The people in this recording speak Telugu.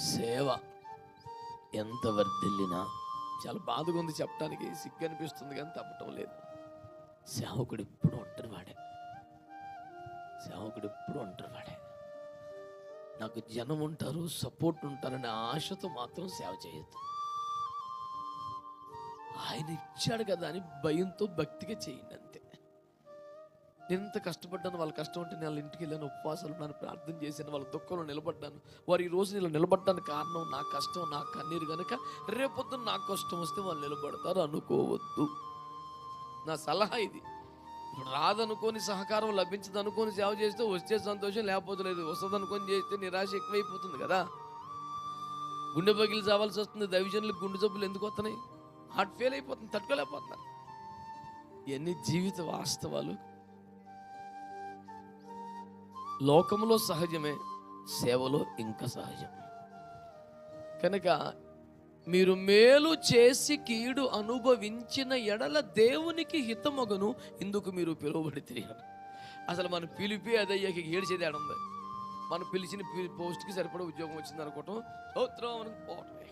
సేవ ఎంత వర్ధిల్లినా, చాలా బాధగా ఉంది చెప్పడానికి, సిగ్గు అనిపిస్తుంది కానీ తప్పటం లేదు. సేవకుడు ఎప్పుడు ఒంటరివాడే, సేవకుడు ఎప్పుడు ఒంటరివాడే. నాకు జనం ఉంటారు, సపోర్ట్ ఉంటారనే ఆశతో మాత్రం సేవ చేయొద్దు. ఆయన ఇచ్చాడు కదా అని భయంతో భక్తిగా చేయండి అంతే. నేను ఎంత కష్టపడ్డాను, వాళ్ళ కష్టం ఉంటే నేను వాళ్ళ ఇంటికి వెళ్ళాను, ఉపవాసాలు ఉన్నాను, ప్రార్థన చేశాను, వాళ్ళ దుఃఖంలో నిలబడ్డాను. వారు ఈ రోజు నేను నిలబడ్డానికి కారణం నా కష్టం, నా కన్నీరు కనుక రేపొద్దున నాకు కష్టం వస్తే వాళ్ళు నిలబడతారు అనుకోవద్దు. నా సలహా ఇది. ఇప్పుడు రాదనుకొని, సహకారం లభించదు అనుకొని సేవ చేస్తే వస్తే సంతోషం, లేకపోతే లేదు. వస్తుంది అనుకొని చేస్తే నిరాశ ఎక్కువైపోతుంది కదా. గుండె పగిలి చావాల్సి వస్తుంది. దైవజనులకు గుండె జబ్బులు ఎందుకు వస్తున్నాయి? హార్ట్ ఫెయిల్ అయిపోతుంది, తట్టుకోలేకపోతున్నారు. ఎన్ని జీవిత వాస్తవాలు. లోకంలో సహజమే, సేవలో ఇంకా సహజం. కనుక మీరు మేలు చేసి కీడు అనుభవించిన ఎడల దేవునికి హితమగును, ఇందుకు మీరు పిలువబడి తెలియాలి. అసలు మన పిలిపి అదయ్యాక ఏడ్చేది ఏడుంది. మనం పిలిచిన పోస్ట్కి సరిపడే ఉద్యోగం వచ్చింది అనుకోవటం, స్తోత్రం అని పోవటమే.